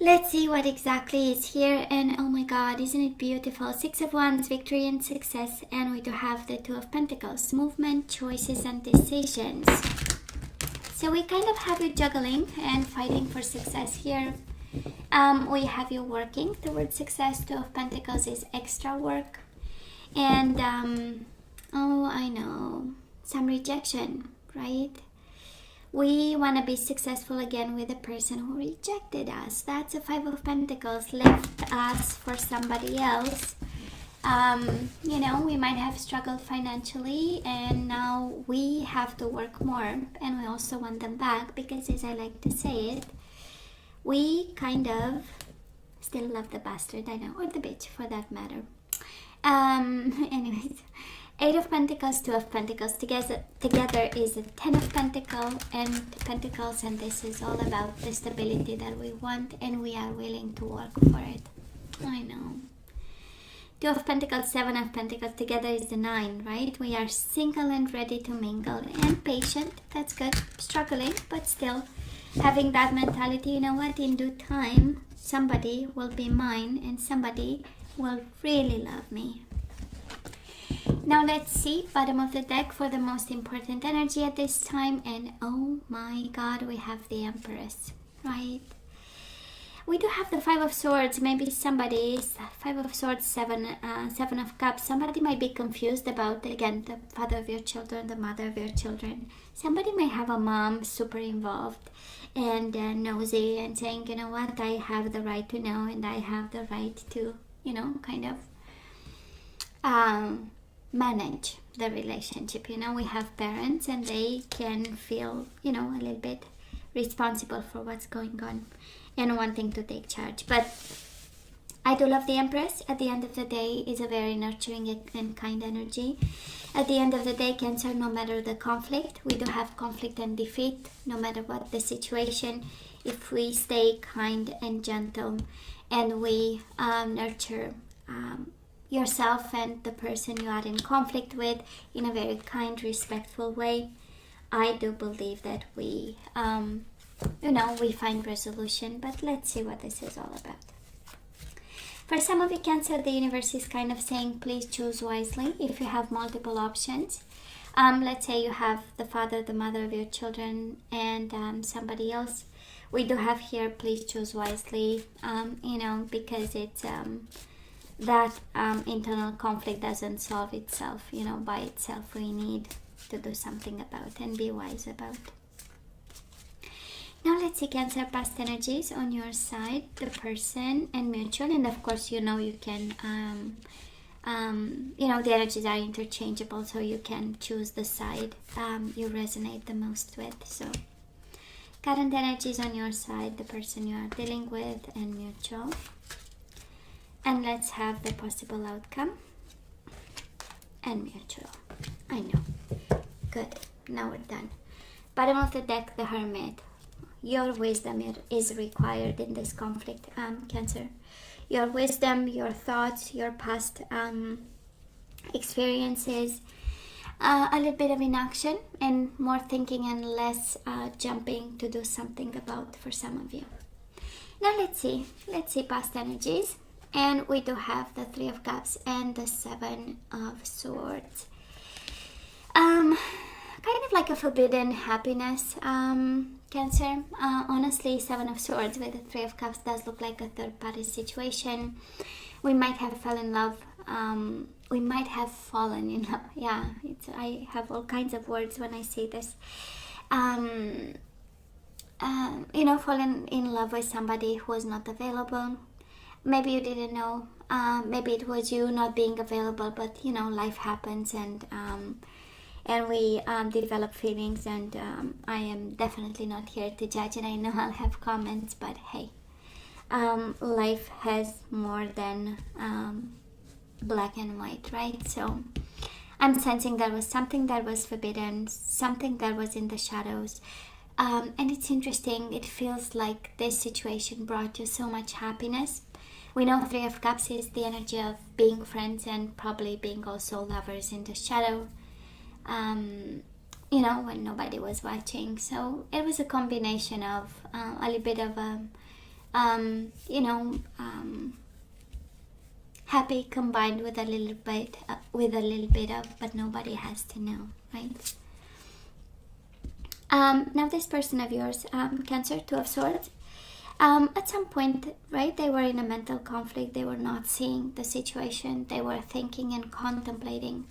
Let's see what exactly is here. And oh my god, isn't it beautiful? Six of Wands, victory and success. And we do have the Two of Pentacles, movement, choices and decisions. So we kind of have you juggling and fighting for success here. We have you working towards success. Two of Pentacles is extra work. And oh, I know, some rejection, right? We want to be successful again with the person who rejected us. That's a Five of Pentacles, left us for somebody else. We might have struggled financially and now we have to work more, and we also want them back because, as I like to say it, we kind of still love the bastard, I know, or the bitch for that matter. Anyways, Eight of Pentacles, Two of Pentacles, together is a Ten of Pentacles, and this is all about the stability that we want, and we are willing to work for it. I know. Two of Pentacles, Seven of Pentacles, together is the Nine, right? We are single and ready to mingle and patient. That's good. Struggling, but still having that mentality, you know what, in due time, somebody will be mine and somebody will really love me. Now let's see, bottom of the deck for the most important energy at this time. And oh my god, we have the Empress, right? We do have the Five of Swords. Maybe somebody is Five of Swords, Seven of Cups. Somebody might be confused about, again, the father of your children, the mother of your children. Somebody may have a mom super involved and nosy and saying, you know what, I have the right to know and I have the right to, kind of manage the relationship. We have parents and they can feel, a little bit responsible for what's going on and wanting to take charge. But I do love the Empress. At the end of the day, is a very nurturing and kind energy. At the end of the day, Cancer, no matter the conflict, we do have conflict and defeat, no matter what the situation. If we stay kind and gentle and we nurture yourself and the person you are in conflict with in a very kind, respectful way, I do believe that we we find resolution. But let's see what this is all about. For some of you, Cancer, the universe is kind of saying, please choose wisely. If you have multiple options, let's say you have the father, the mother of your children, and somebody else, we do have here, please choose wisely, because it's that internal conflict doesn't solve itself, by itself. We need to do something about and be wise about. Now let's see, Cancer, past energies on your side, the person and mutual. And of course, you can, the energies are interchangeable, so you can choose the side you resonate the most with. So current energies on your side, the person you are dealing with, and mutual. And let's have the possible outcome and mutual. I know. Good. Now we're done. Bottom of the deck, the Hermit. Your wisdom is required in this conflict, Cancer. Your wisdom, your thoughts, your past experiences, a little bit of inaction and more thinking and less jumping to do something about for some of you. Now let's see past energies. And we do have the Three of Cups and the Seven of Swords. Kind of like a forbidden happiness, Cancer. Honestly, Seven of Swords with the Three of Cups does look like a third-party situation. We might have fallen in love. We might have fallen in love. Yeah, I have all kinds of words when I say this. Fallen in love with somebody who was not available. Maybe you didn't know. Maybe it was you not being available, but life happens, and we develop feelings, and I am definitely not here to judge, and I know I'll have comments, but hey, life has more than black and white, right? So I'm sensing there was something that was forbidden, something that was in the shadows. And it's interesting, it feels like this situation brought you so much happiness. We know Three of Cups is the energy of being friends and probably being also lovers in the shadow, when nobody was watching. So it was a combination of a little bit of happy combined with a little bit of, but nobody has to know, right? Now this person of yours, Cancer, Two of Swords, at some point, right, they were in a mental conflict. They were not seeing the situation. They were thinking and contemplating.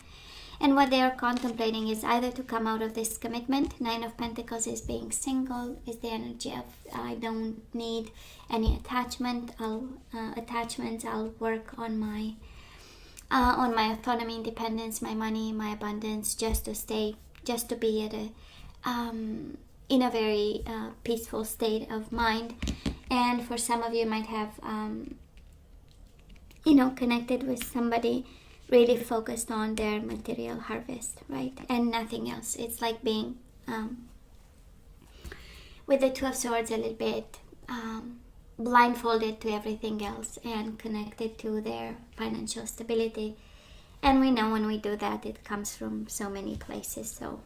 And what they are contemplating is either to come out of this commitment. Nine of Pentacles is being single, is the energy of I don't need any attachments. I'll work on my autonomy, independence, my money, my abundance, just to be at in a very peaceful state of mind. And for some of you might have connected with somebody really focused on their material harvest, right? And nothing else. It's like being with the Two of Swords a little bit blindfolded to everything else and connected to their financial stability. And we know when we do that, it comes from so many places. So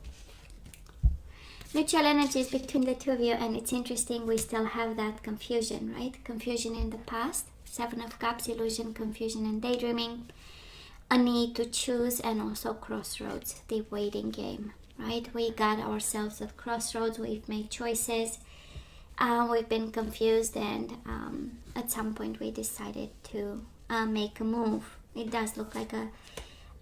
mutual energies between the two of you, and it's interesting, we still have that confusion, right? Confusion in the past, Seven of Cups, illusion, confusion, and daydreaming. A need to choose, and also crossroads, the waiting game, right? We got ourselves at crossroads. We've made choices. We've been confused, and at some point we decided to make a move. It does look like a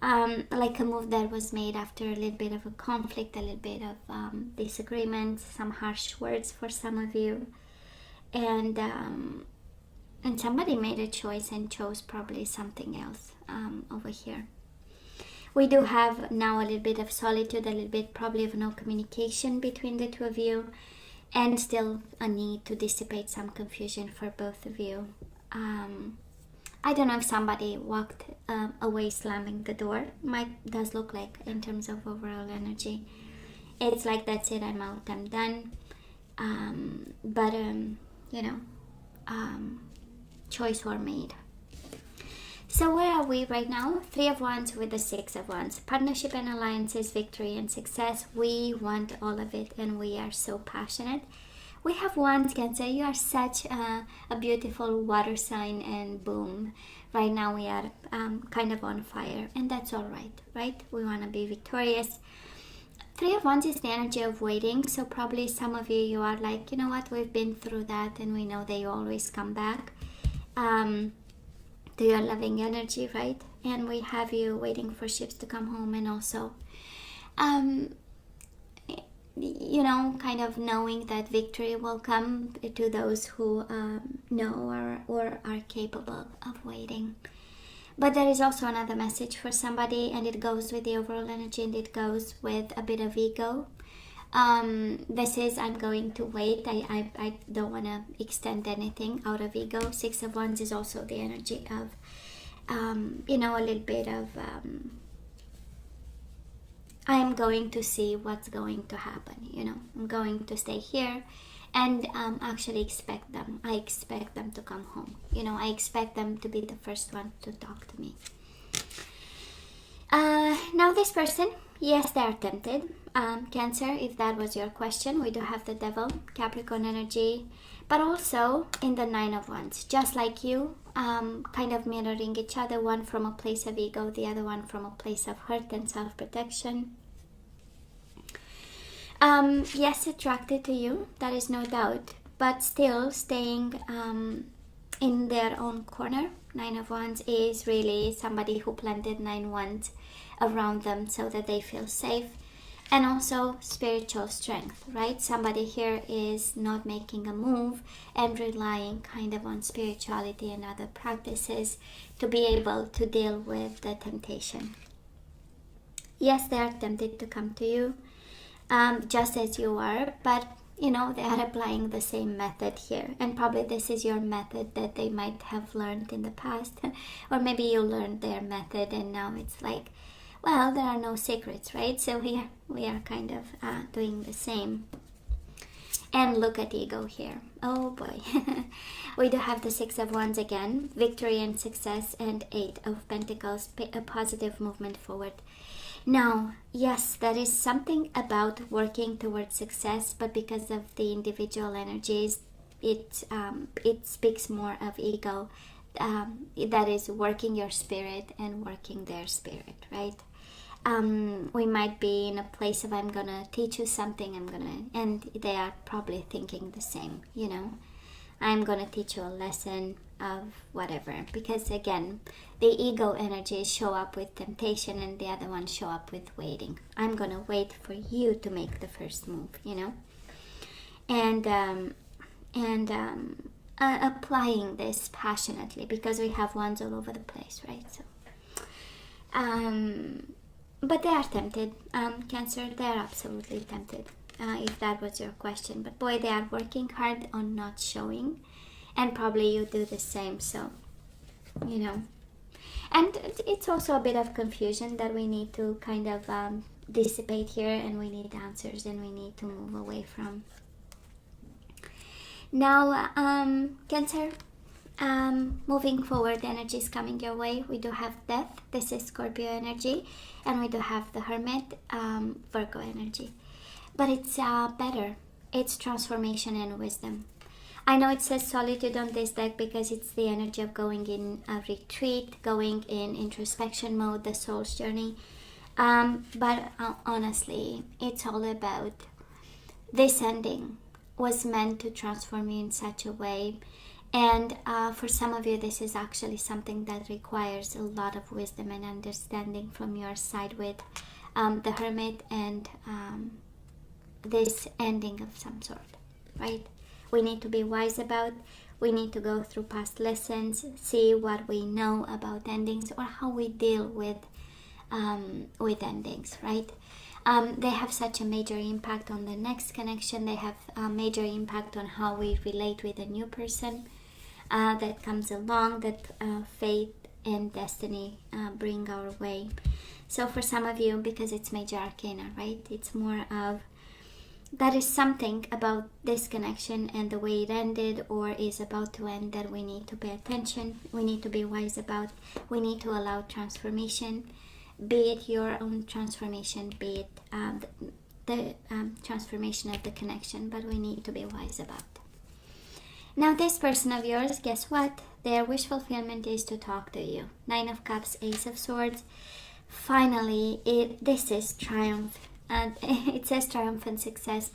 move that was made after a little bit of a conflict, a little bit of disagreement, some harsh words for some of you, and somebody made a choice and chose probably something else over here. We do have now a little bit of solitude, a little bit probably of no communication between the two of you, and still a need to dissipate some confusion for both of you. I don't know if somebody walked away slamming the door. Does look like, in terms of overall energy, it's like, that's it, I'm out, I'm done. Choice were made. So where are we right now? Three of Wands with the Six of Wands. Partnership and alliances, victory and success. We want all of it, and we are so passionate. We have Wands, Cancer. You are such a beautiful water sign, and boom. Right now we are kind of on fire, and that's all right, right? We want to be victorious. Three of Wands is the energy of waiting. So probably some of you are like, you know what, we've been through that, and we know they always come back to your loving energy, right? And we have you waiting for ships to come home, and also kind of knowing that victory will come to those who know or are capable of waiting. But there is also another message for somebody, and it goes with the overall energy, and it goes with a bit of ego. This is, I'm going to wait. I don't want to extend anything out of ego. Six of Wands is also the energy of, a little bit of, I am going to see what's going to happen. I'm going to stay here and actually expect them. I expect them to come home. I expect them to be the first one to talk to me. Now this person, yes, they are tempted. Cancer, if that was your question, we do have the Devil, Capricorn energy, but also in the Nine of Wands, just like you, kind of mirroring each other, one from a place of ego, the other one from a place of hurt and self-protection. Yes, attracted to you, that is no doubt, but still staying in their own corner. Nine of Wands is really somebody who planted 9 wands around them so that they feel safe. And also spiritual strength, right? Somebody here is not making a move and relying kind of on spirituality and other practices to be able to deal with the temptation. Yes, they are tempted to come to you, just as you are, but they are applying the same method here. And probably this is your method that they might have learned in the past, or maybe you learned their method and now it's like, well, there are no secrets, right? So we are kind of doing the same. And look at ego here. Oh boy. We do have the Six of Wands again, victory and success, and Eight of Pentacles, a positive movement forward. Now, yes, there is something about working towards success, but because of the individual energies, it speaks more of ego, that is working your spirit and working their spirit, right? We might be in a place of, I'm gonna teach you something, and they are probably thinking the same, I'm gonna teach you a lesson of whatever, because again, the ego energies show up with temptation and the other ones show up with waiting. I'm gonna wait for you to make the first move, and applying this passionately, because we have wands all over the place, right? So but they are tempted, Cancer. They are absolutely tempted, if that was your question. But boy, they are working hard on not showing, and probably you do the same. So, and it's also a bit of confusion that we need to kind of dissipate here, and we need answers, and we need to move away from. Now, Cancer, moving forward, the energy is coming your way. We do have Death. This is Scorpio energy. And we do have the Hermit, Virgo energy. But it's better. It's transformation and wisdom. I know it says solitude on this deck because it's the energy of going in a retreat, going in introspection mode, the soul's journey. But honestly, it's all about this ending was meant to transform you in such a way. And for some of you, this is actually something that requires a lot of wisdom and understanding from your side with the Hermit and this ending of some sort, right? We need to be wise about, we need to go through past lessons, see what we know about endings or how we deal with endings, right? They have such a major impact on the next connection. They have a major impact on how we relate with a new person that comes along, that fate and destiny bring our way. So for some of you, because it's major arcana, right? It's more of, that is something about this connection and the way it ended or is about to end that we need to pay attention, we need to be wise about, we need to allow transformation, be it your own transformation, be it the transformation of the connection, but we need to be wise about. Now this person of yours, guess what? Their wish fulfillment is to talk to you. 9 of Cups, Ace of Swords. Finally, this is triumph. It says triumph and success,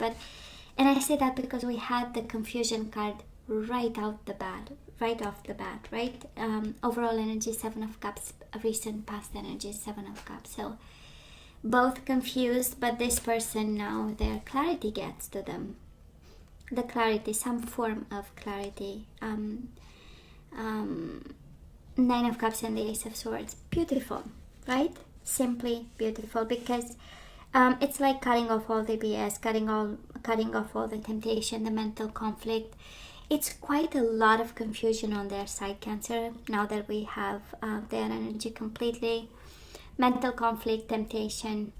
and I say that because we had the confusion card right off the bat, right? Overall energy, 7 of Cups, recent past energy, 7 of Cups. So both confused, but this person now, their clarity gets to them. The clarity, some form of clarity. 9 of Cups and the Ace of Swords. Beautiful, right? Simply beautiful, because it's like cutting off all the BS, cutting off all the temptation, the mental conflict. It's quite a lot of confusion on their side, Cancer, now that we have their energy completely. Mental conflict, temptation.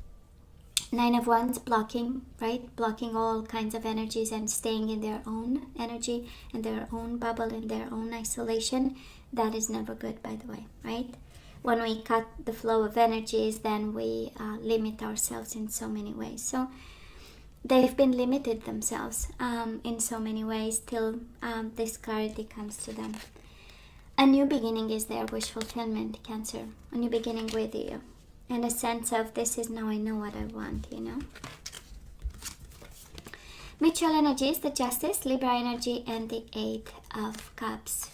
9 of Wands, blocking, right? Blocking all kinds of energies and staying in their own energy, in their own bubble, in their own isolation. That is never good, by the way, right? When we cut the flow of energies, then we limit ourselves in so many ways. So they've been limited themselves in so many ways till this clarity comes to them. A new beginning is their wish fulfillment, Cancer. A new beginning with you. And a sense of, this is now I know what I want, Mutual energies, the Justice, Libra energy, and the 8 of Cups.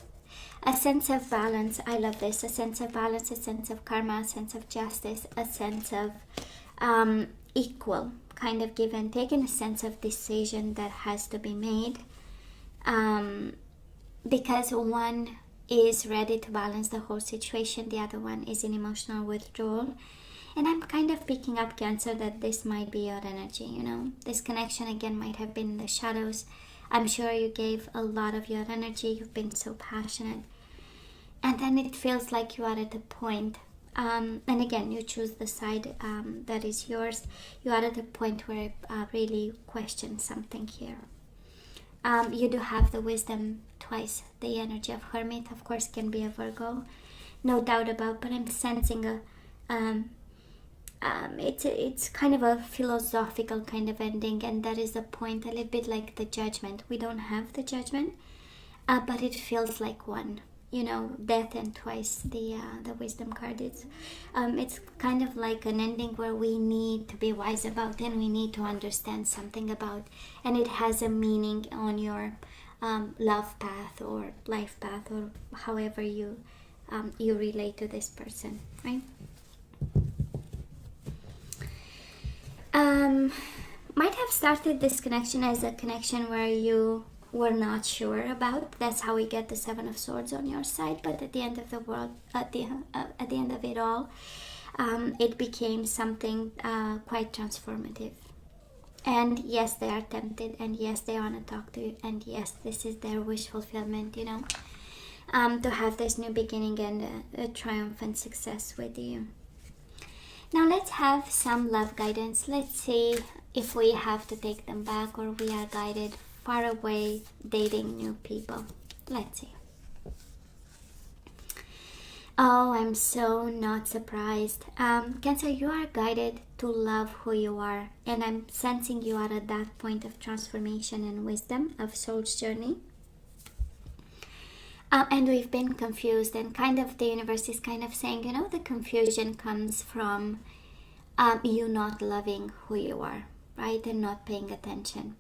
A sense of balance. I love this. A sense of balance, a sense of karma, a sense of justice, a sense of equal kind of give and take, and a sense of decision that has to be made. Because one is ready to balance the whole situation, the other one is in emotional withdrawal. And I'm kind of picking up, Cancer, that this might be your energy, This connection, again, might have been in the shadows. I'm sure you gave a lot of your energy. You've been so passionate. And then it feels like you are at a point, and again, you choose the side that is yours. You are at a point where I really question something here. You do have the wisdom twice. The energy of Hermit, of course, can be a Virgo. No doubt about, but I'm sensing it's kind of a philosophical kind of ending, and that is the point. A little bit like the Judgment. We don't have the Judgment, but it feels like one. You know, death and twice the Wisdom card. It's kind of like an ending where we need to be wise about, and we need to understand something about, and it has a meaning on your love path or life path, or however you relate to this person, right? Might have started this connection as a connection where you were not sure about. That's how we get the Seven of Swords on your side. But at the end of the world, at the end of it all, it became something quite transformative. And yes, they are tempted, and yes, they want to talk to you, and yes, this is their wish fulfillment, you know, to have this new beginning and a triumphant success with you. Now let's have some love guidance. Let's see if we have to take them back, or we are guided far away dating new people. Let's see. Oh, I'm so not surprised. Cancer, you are guided to love who you are, and I'm sensing you are at that point of transformation and wisdom of soul's journey. And we've been confused, and kind of the universe is kind of saying, you know, the confusion comes from you not loving who you are, right? And not paying attention.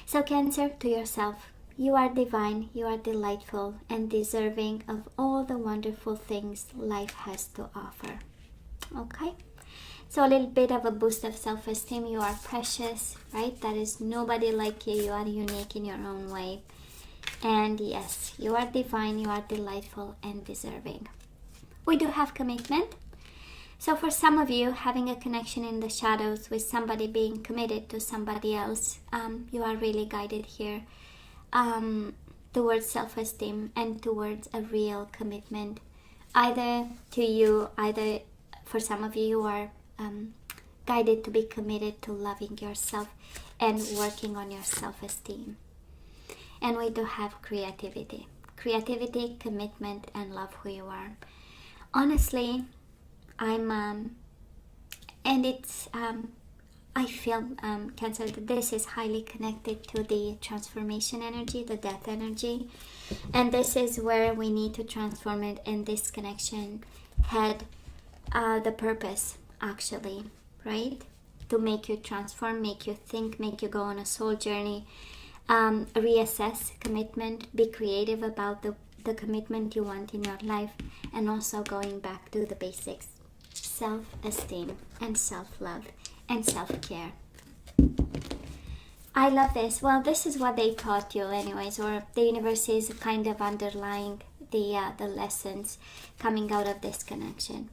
So Cancer, to yourself, you are divine, you are delightful, and deserving of all the wonderful things life has to offer. Okay? So a little bit of a boost of self-esteem. You are precious, right? There is nobody like you. You are unique in your own way. And yes, you are divine, you are delightful and deserving. We do have commitment. So for some of you, having a connection in the shadows with somebody being committed to somebody else, you are really guided here towards self-esteem and towards a real commitment. Either to you, either for some of you, you are guided to be committed to loving yourself and working on your self-esteem. And we do have creativity, commitment, and love who you are. Honestly, and it's I feel Cancer, that this is highly connected to the transformation energy, the death energy, and this is where we need to transform it. And this connection had the purpose, actually, right, to make you transform, make you think, make you go on a soul journey. Reassess commitment, be creative about the commitment you want in your life, and also going back to the basics: self-esteem and self-love and self-care. I love this. Well, this is what they taught you anyways, or the universe is kind of underlying the lessons coming out of this connection.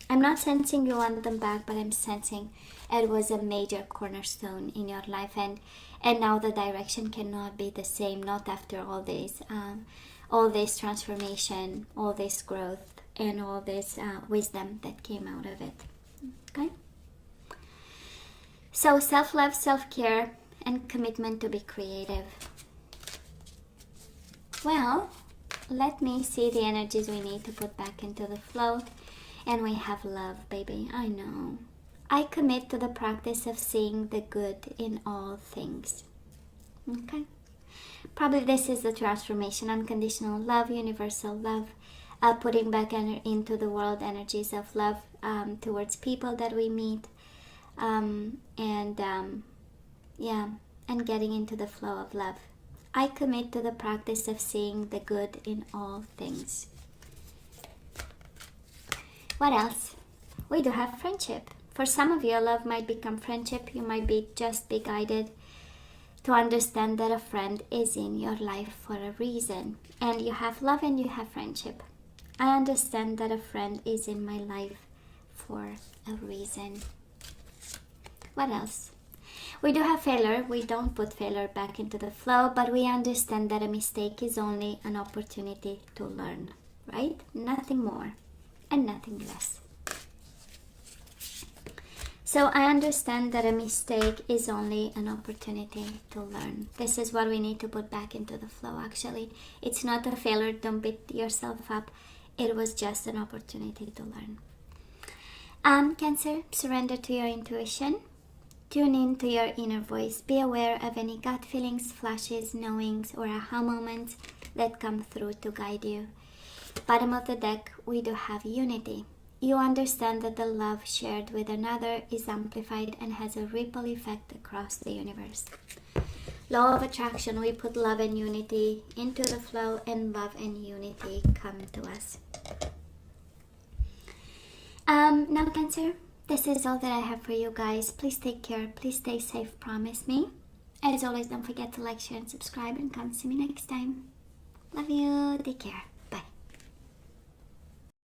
I'm not sensing you want them back, but I'm sensing it was a major cornerstone in your life, and now the direction cannot be the same, not after all this transformation, all this growth, and all this wisdom that came out of it. Okay? So self-love, self-care, and commitment to be creative. Well, let me see the energies we need to put back into the flow. And we have love, baby. I know. I commit to the practice of seeing the good in all things. Okay? Probably this is the transformation. Unconditional love, universal love. Putting back into the world energies of love towards people that we meet. And getting into the flow of love. I commit to the practice of seeing the good in all things. What else? We do have friendship. For some of you, love might become friendship. You might be guided to understand that a friend is in your life for a reason. And you have love and you have friendship. I understand that a friend is in my life for a reason. What else? We do have failure. We don't put failure back into the flow, but we understand that a mistake is only an opportunity to learn, right? Nothing more and nothing less. So I understand that a mistake is only an opportunity to learn. This is what we need to put back into the flow, actually. It's not a failure. Don't beat yourself up. It was just an opportunity to learn. Cancer, surrender to your intuition. Tune in to your inner voice. Be aware of any gut feelings, flashes, knowings, or aha moments that come through to guide you. Bottom of the deck, we do have unity. You understand that the love shared with another is amplified and has a ripple effect across the universe. Law of attraction, we put love and unity into the flow, and love and unity come to us. Now Cancer, this is all that I have for you guys. Please take care. Please stay safe. Promise me. As always, don't forget to like, share, and subscribe. And come see me next time. Love you. Take care.